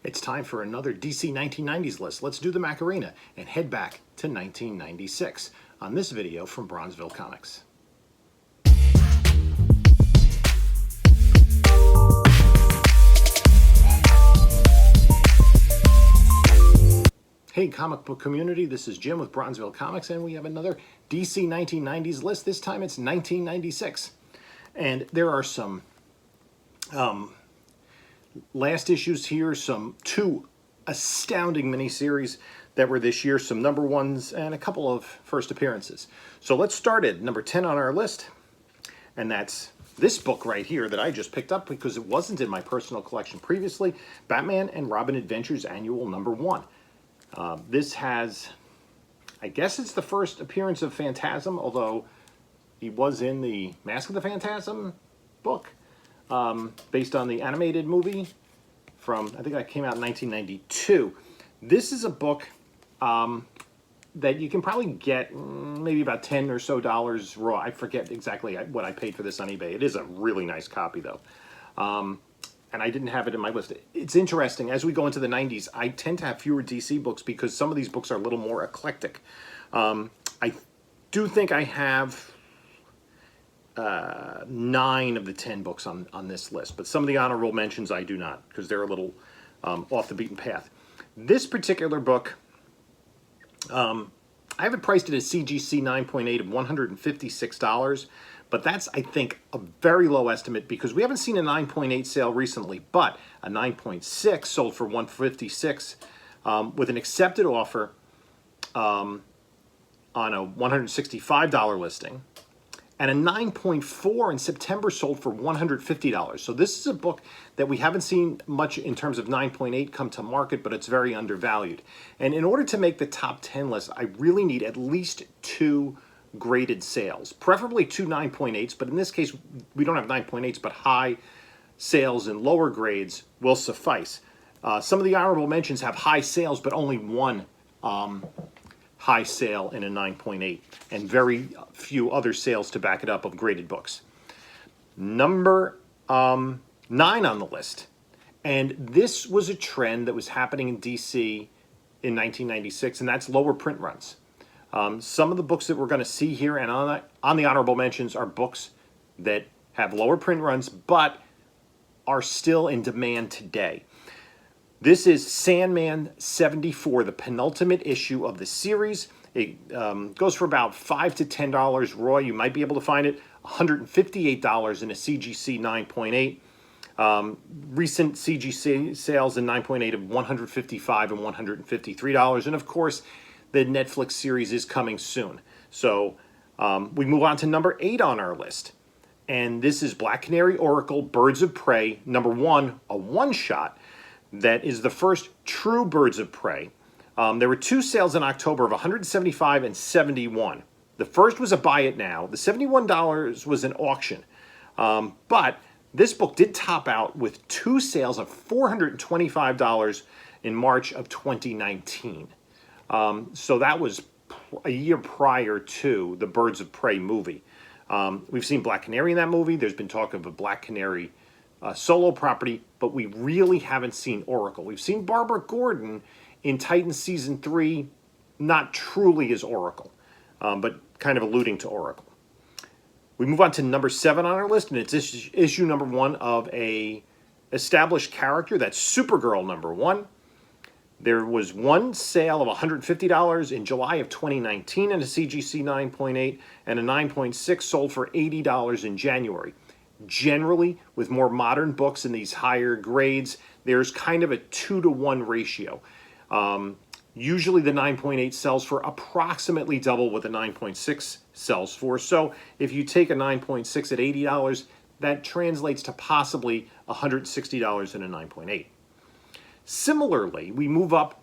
It's time for another DC 1990s list. Let's do the Macarena and head back to 1996 on this video from Bronzeville Comics. Hey comic book community, this is Jim with Bronzeville Comics, and we have another DC 1990s list. This time it's 1996. And there are some last issues here, two astounding miniseries that were this year, some number ones, and a couple of first appearances. So let's start at number 10 on our list, and that's this book right here that I just picked up because it wasn't in my personal collection previously, Batman and Robin Adventures Annual number 1. This has, I guess it's the first appearance of Phantasm, although he was in the Mask of the Phantasm book, based on the animated movie from, I think that came out in 1992. This is a book that you can probably get maybe about $10 or so raw. I forget exactly what I paid for this on eBay. It is a really nice copy, though. And I didn't have it in my list. It's interesting, as we go into the 90s, I tend to have fewer DC books because some of these books are a little more eclectic. I do think I have 9 of the 10 books on this list, but some of the honorable mentions I do not, because they're a little off the beaten path. This particular book, I have it priced at a CGC 9.8 of $156, but that's, I think, a very low estimate because we haven't seen a 9.8 sale recently, but a 9.6 sold for $156 with an accepted offer on a $165 listing, and a 9.4 in September sold for $150. So this is a book that we haven't seen much in terms of 9.8 come to market, but it's very undervalued. And in order to make the top 10 list, I really need at least 2 graded sales, preferably 2 9.8s, but in this case, we don't have 9.8s, but high sales in lower grades will suffice. Some of the honorable mentions have high sales, but only one high sale in a 9.8, and very few other sales to back it up of graded books. Number 9 on the list, and this was a trend that was happening in DC in 1996, and that's lower print runs. Some of the books that we're going to see here and on the honorable mentions are books that have lower print runs, but are still in demand today. This is Sandman 74, the penultimate issue of the series. It goes for about $5 to $10 raw. You might be able to find it $158 in a CGC 9.8. Recent CGC sales in 9.8 of $155 and $153. And of course, the Netflix series is coming soon. So we move on to number 8 on our list. And this is Black Canary Oracle Birds of Prey number 1, a one-shot. That is the first true Birds of Prey. There were 2 sales in October of $175 and $71. The first was a buy it now. The $71 was an auction. But this book did top out with 2 sales of $425 in March of 2019. So that was a year prior to the Birds of Prey movie. We've seen Black Canary in that movie. There's been talk of a Black Canary solo property, but we really haven't seen Oracle. We've seen Barbara Gordon in Titans Season 3, not truly as Oracle, but kind of alluding to Oracle. We move on to number 7 on our list, and it's issue number 1 of a established character. That's Supergirl number 1. There was 1 sale of $150 in July of 2019 in a CGC 9.8, and a 9.6 sold for $80 in January. Generally, with more modern books in these higher grades, there's kind of a 2-to-1 ratio. Usually the 9.8 sells for approximately double what the 9.6 sells for. So if you take a 9.6 at $80, that translates to possibly $160 in a 9.8. Similarly, we move up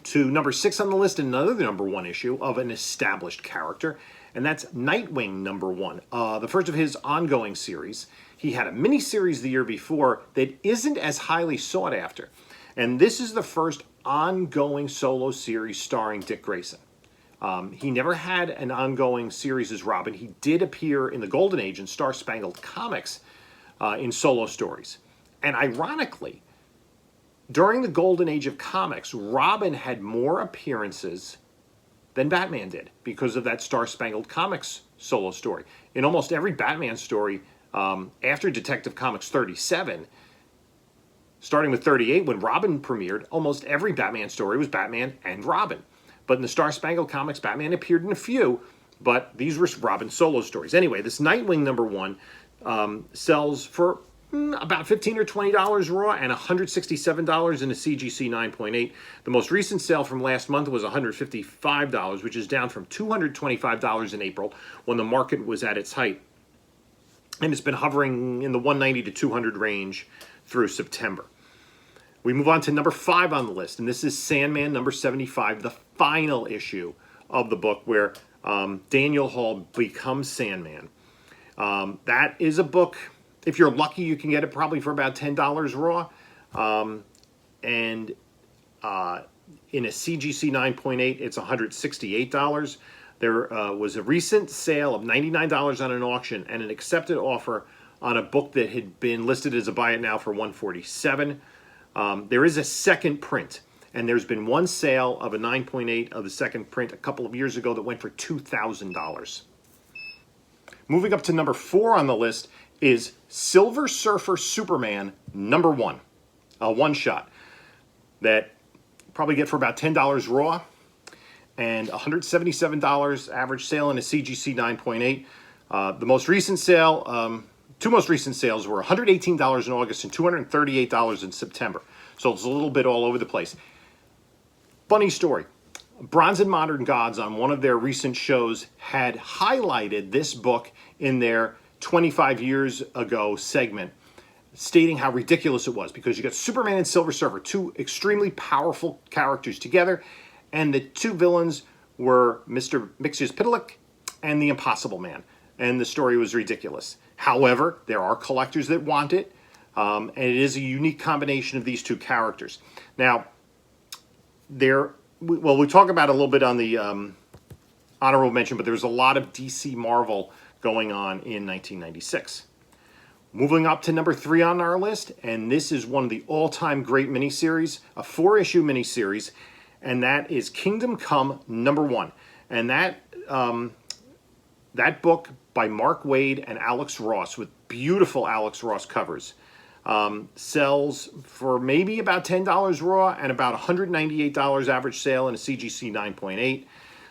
to number 6 on the list, another number 1 issue of an established character, and that's Nightwing number 1, the first of his ongoing series. He had a mini-series the year before that isn't as highly sought after, and this is the first ongoing solo series starring Dick Grayson. He never had an ongoing series as Robin. He did appear in the Golden Age in Star Spangled Comics in solo stories. And ironically, during the golden age of comics, Robin had more appearances than Batman did because of that Star Spangled Comics solo story. In almost every Batman story, after Detective Comics 37, starting with 38, when Robin premiered, almost every Batman story was Batman and Robin. But in the Star Spangled Comics, Batman appeared in a few, but these were Robin solo stories. Anyway, this Nightwing #1 sells for about $15 or $20 raw and $167 in a CGC 9.8. The most recent sale from last month was $155, which is down from $225 in April when the market was at its height. And it's been hovering in the 190 to 200 range through September. We move on to number 5 on the list, and this is Sandman #75, the final issue of the book where Daniel Hall becomes Sandman. That is a book, if you're lucky, you can get it probably for about $10 raw. And in a CGC 9.8, it's $168. There was a recent sale of $99 on an auction and an accepted offer on a book that had been listed as a buy it now for $147. There is a second print, and there's been one sale of a 9.8 of the second print a couple of years ago that went for $2,000. Moving up to number 4 on the list is Silver Surfer Superman #1, a one-shot that you probably get for about $10 raw and $177 average sale in a CGC 9.8. The most recent sale, two most recent sales were $118 in August and $238 in September. So it's a little bit all over the place. Funny story. Bronze and Modern Gods on one of their recent shows had highlighted this book in their 25 years ago segment, stating how ridiculous it was because you got Superman and Silver Surfer, two extremely powerful characters together, and the two villains were Mr. Mxyzptlk and the Impossible Man, and the story was ridiculous. However, there are collectors that want it, and it is a unique combination of these two characters. Now, we talk about it a little bit on the honorable mention, but there's a lot of DC Marvel going on in 1996. Moving up to number 3 on our list, and this is one of the all-time great miniseries, a 4-issue miniseries, and that is Kingdom Come #1. And that book by Mark Waid and Alex Ross, with beautiful Alex Ross covers, sells for maybe about $10 raw and about $198 average sale in a CGC 9.8.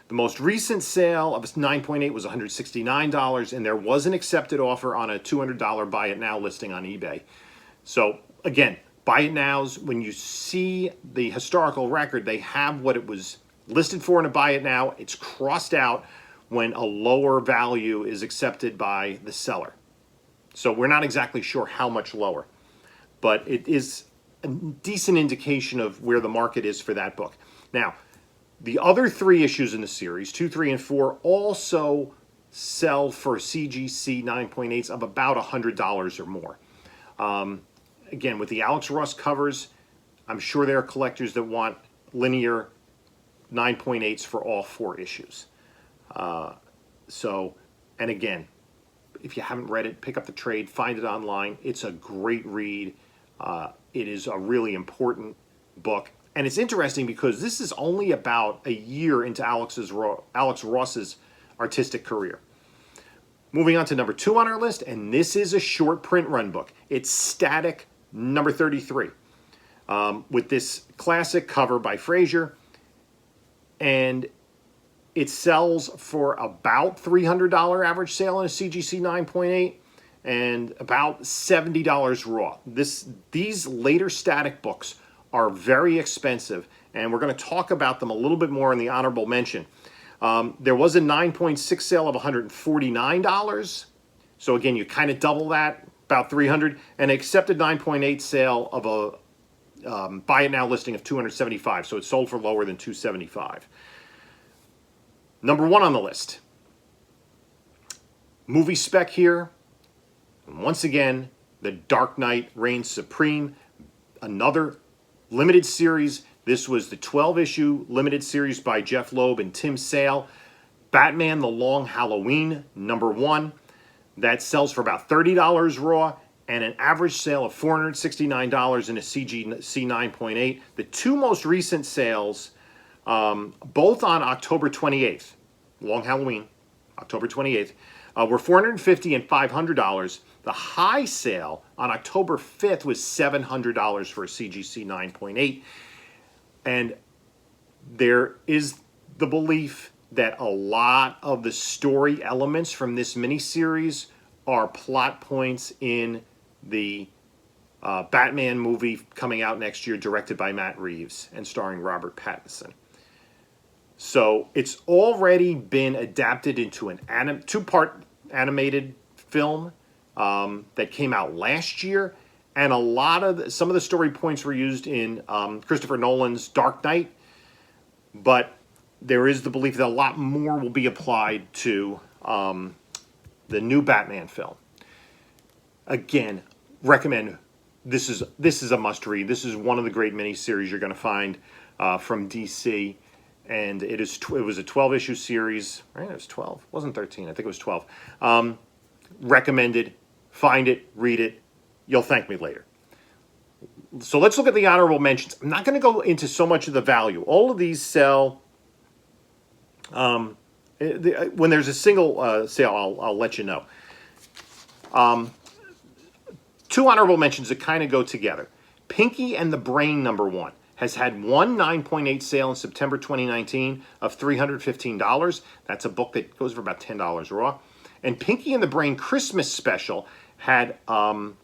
The most recent sale of 9.8 was $169, and there was an accepted offer on a $200 buy it now listing on eBay. So again, buy it nows, when you see the historical record, they have what it was listed for in a buy it now. It's crossed out when a lower value is accepted by the seller. So we're not exactly sure how much lower, but it is a decent indication of where the market is for that book. Now, the other 3 issues in the series, 2, 3, and 4, also sell for CGC 9.8s of about $100 or more. Again, with the Alex Ross covers, I'm sure there are collectors that want linear 9.8s for all 4 issues. And again, if you haven't read it, pick up the trade, find it online. It's a great read. It is a really important book. And it's interesting because this is only about a year into Alex Ross's artistic career. Moving on to number 2 on our list, and this is a short print run book. It's Static #33, with this classic cover by Frazier, and it sells for about $300 average sale in a CGC 9.8 and about $70 raw. These later Static books are very expensive, and we're going to talk about them a little bit more in the honorable mention. There was a 9.6 sale of $149. So again, you kind of double that, about $300, and an accepted 9.8 sale of a buy it now listing of $275. So it sold for lower than $275. Number 1 on the list, movie spec here. And once again, The Dark Knight reigns supreme. Another limited series. This was the 12-issue limited series by Jeff Loeb and Tim Sale. Batman: The Long Halloween #1. That sells for about $30 raw and an average sale of $469 in a CGC 9.8. The two most recent sales, both on October 28th, long Halloween, October 28th, were $450 and $500. The high sale on October 5th was $700 for a CGC 9.8. And there is the belief that a lot of the story elements from this miniseries are plot points in the Batman movie coming out next year, directed by Matt Reeves and starring Robert Pattinson. So it's already been adapted into an two-part animated film that came out last year, and some of the story points were used in Christopher Nolan's Dark Knight, but there is the belief that a lot more will be applied to the new Batman film. Again, recommend. This is a must-read. This is one of the great miniseries you're going to find from DC, and it was a 12-issue series. Right? It was 12. It wasn't 13. I think it was 12. Recommended. Find it. Read it. You'll thank me later. So let's look at the honorable mentions. I'm not going to go into so much of the value. All of these sell. When there's a single sale, I'll let you know. Two honorable mentions that kind of go together. Pinky and the Brain, #1, has had one 9.8 sale in September 2019 of $315. That's a book that goes for about $10 raw. And Pinky and the Brain Christmas Special had one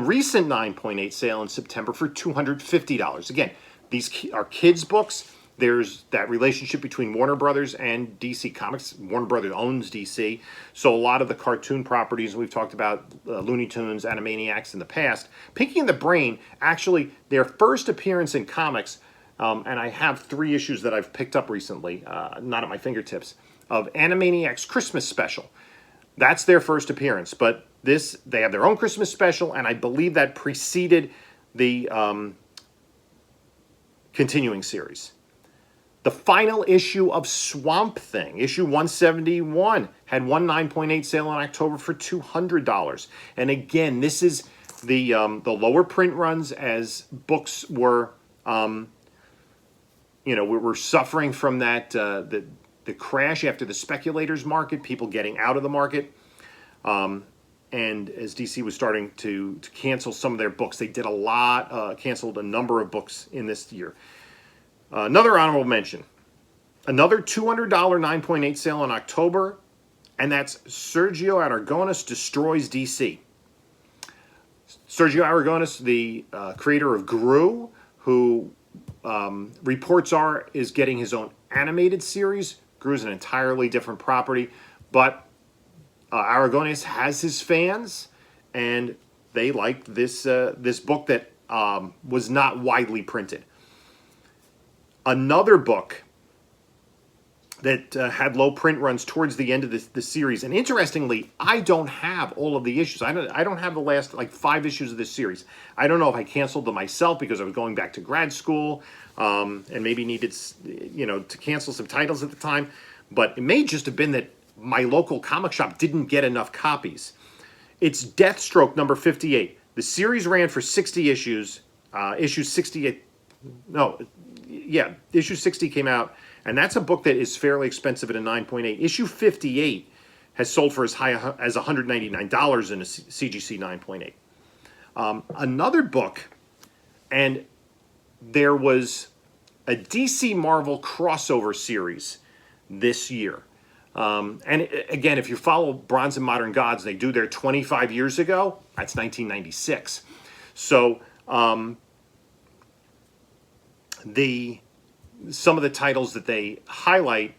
recent 9.8 sale in September for $250. Again, these are kids' books. There's that relationship between Warner Brothers and DC Comics. Warner Brothers owns DC, so a lot of the cartoon properties we've talked about, Looney Tunes, Animaniacs in the past. Pinky and the Brain, actually, their first appearance in comics, and I have 3 issues that I've picked up recently, not at my fingertips, of Animaniacs Christmas Special. That's their first appearance, but they have their own Christmas special, and I believe that preceded the continuing series. The final issue of Swamp Thing, issue 171, had one 9.8 sale in October for $200. And again, this is the lower print runs, as books were, we were suffering from that the crash after the speculators market, people getting out of the market. And as DC was starting to cancel some of their books, they did canceled a number of books in this year. Another honorable mention, another $200 9.8 sale in October, and that's Sergio Aragonés Destroys DC. Sergio Aragonés, the creator of Gru, who reports is getting his own animated series. Gru is an entirely different property, but Aragonés has his fans, and they liked this book that was not widely printed. Another book that had low print runs towards the end of the series, and interestingly, I don't have all of the issues. I don't have the last 5 issues of this series. I don't know if I canceled them myself because I was going back to grad school and maybe needed to cancel some titles at the time, but it may just have been that my local comic shop didn't get enough copies. It's Deathstroke #58. The series ran for 60 issues. Issue 60 came out, and that's a book that is fairly expensive at a 9.8. Issue 58 has sold for as high as $199 in a CGC 9.8. Another book, and there was a DC Marvel crossover series this year. And again, if you follow Bronze and Modern Gods, they do their 25 years ago. That's 1996. So some of the titles that they highlight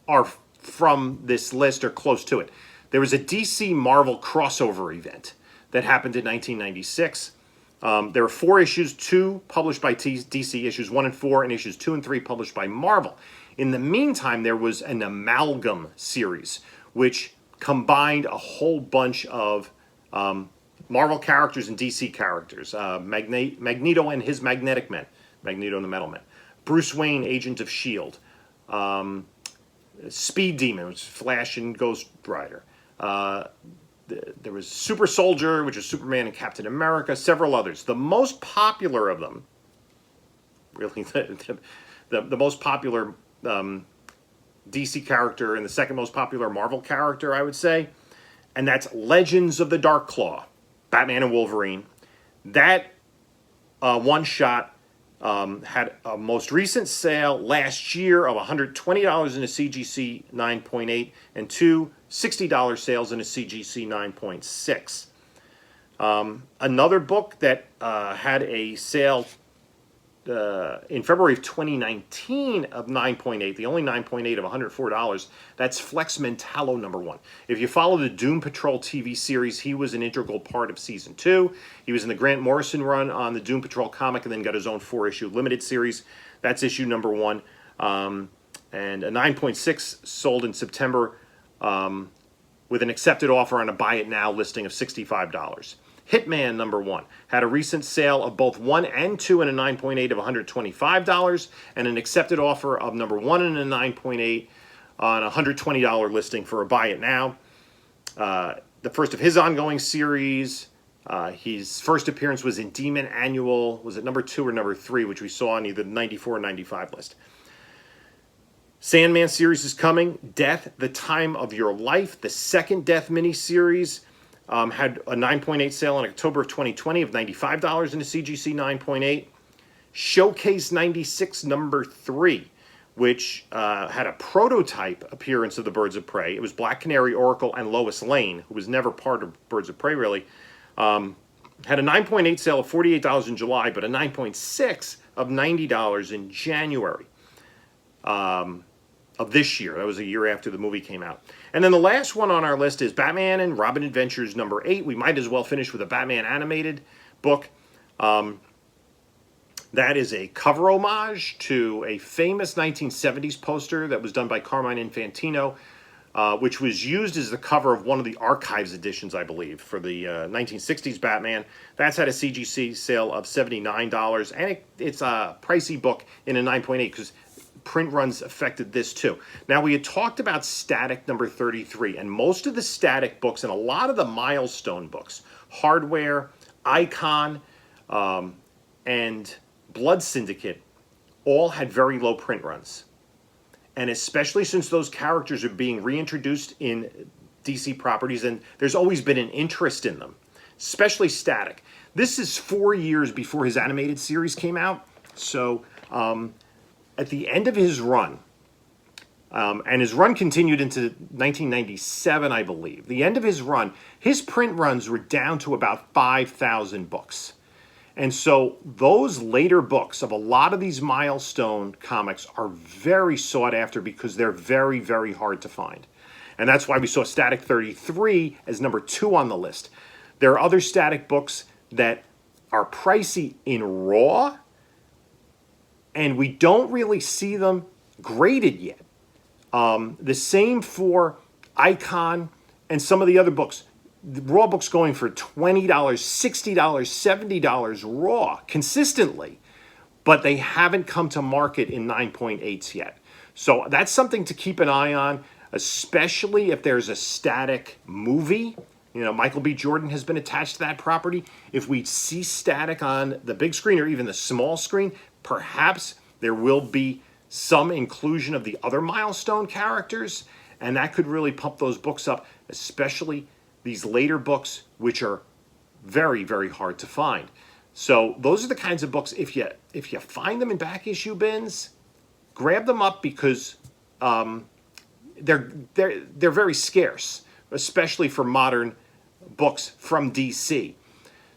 are from this list or close to it. There was a DC Marvel crossover event that happened in 1996. There were 4 issues, 2 published by DC, issues 1 and 4, and issues 2 and 3 published by Marvel. In the meantime, there was an amalgam series, which combined a whole bunch of Marvel characters and DC characters. Magneto and his Magnetic Men, Magneto and the Metal Men. Bruce Wayne, Agent of S.H.I.E.L.D. Speed Demon, which is Flash and Ghost Rider. there was Super Soldier, which is Superman and Captain America, several others. The most popular of them, really the most popular DC character and the second most popular Marvel character, I would say, and that's Legends of the Dark Claw, Batman and Wolverine. That one shot had a most recent sale last year of $120 in a CGC 9.8 and two $60 sales in a CGC 9.6. Another book that had a sale in February of 2019 of 9.8, the only 9.8 of $104, that's Flex Mentallo #1. If you follow the Doom Patrol TV series, he was an integral part of Season 2. He was in the Grant Morrison run on the Doom Patrol comic and then got his own 4-issue limited series. That's issue #1. And a 9.6 sold in September with an accepted offer on a buy it now listing of $65. Hitman #1 had a recent sale of both 1 and 2 in a 9.8 of $125 and an accepted offer of #1 in a 9.8 on a $120 listing for a buy it now. The first of his ongoing series. His first appearance was in Demon Annual. Was it #2 or #3, which we saw on either the 94 or 95 list. Sandman series is coming. Death, The Time of Your Life. The second Death miniseries had a 9.8 sale in October of 2020 of $95 in a CGC 9.8. Showcase 96 #3, which had a prototype appearance of the Birds of Prey. It was Black Canary, Oracle, and Lois Lane, who was never part of Birds of Prey, really. Had a 9.8 sale of $48 in July, but a 9.6 of $90 in January of this year. That was a year after the movie came out. And then the last one on our list is Batman and Robin Adventures #8. We might as well finish with a Batman animated book. That is a cover homage to a famous 1970s poster that was done by Carmine Infantino, which was used as the cover of one of the Archives editions, I believe, for the 1960s Batman. That's had a CGC sale of $79, and it's a pricey book in a 9.8 because print runs affected this too. Now, we had talked about Static #33, and most of the Static books and a lot of the Milestone books, Hardware, Icon, and Blood Syndicate, all had very low print runs. And especially since those characters are being reintroduced in DC properties, and there's always been an interest in them, especially Static. This is 4 years before his animated series came out, so at the end of his run, and his run continued into 1997, I believe. The end of his run, his print runs were down to about 5,000 books. And so those later books of a lot of these Milestone comics are very sought after because they're very, very hard to find. And that's why we saw Static 33 as #2 on the list. There are other Static books that are pricey in raw, and we don't really see them graded yet. The same for Icon and some of the other books. The raw books going for $20, $60, $70 raw consistently, but they haven't come to market in 9.8s yet. So that's something to keep an eye on, especially if there's a Static movie. You know, Michael B. Jordan has been attached to that property. If we see Static on the big screen or even the small screen, perhaps there will be some inclusion of the other Milestone characters, and that could really pump those books up, especially these later books, which are very, very hard to find. So those are the kinds of books, if you find them in back issue bins, grab them up because they're very scarce, especially for modern books from DC.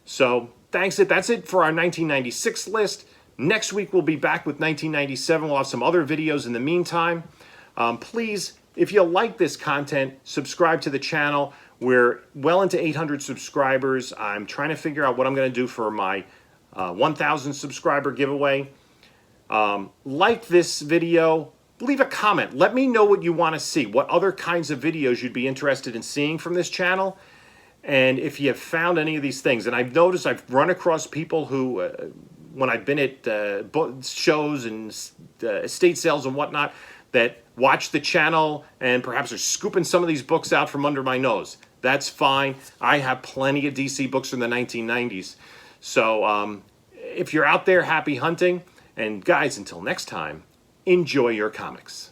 So that's it for our 1996 list. Next week we'll be back with 1997. We'll have some other videos in the meantime. Please, if you like this content, subscribe to the channel. We're well into 800 subscribers. I'm trying to figure out what I'm going to do for my 1,000 subscriber giveaway. Like this video, leave a comment. Let me know what you want to see, what other kinds of videos you'd be interested in seeing from this channel. And if you have found any of these things, and I've noticed I've run across people who, when I've been at shows and estate sales and whatnot, that watch the channel and perhaps are scooping some of these books out from under my nose. That's fine. I have plenty of DC books from the 1990s. So if you're out there, happy hunting. And guys, until next time, enjoy your comics.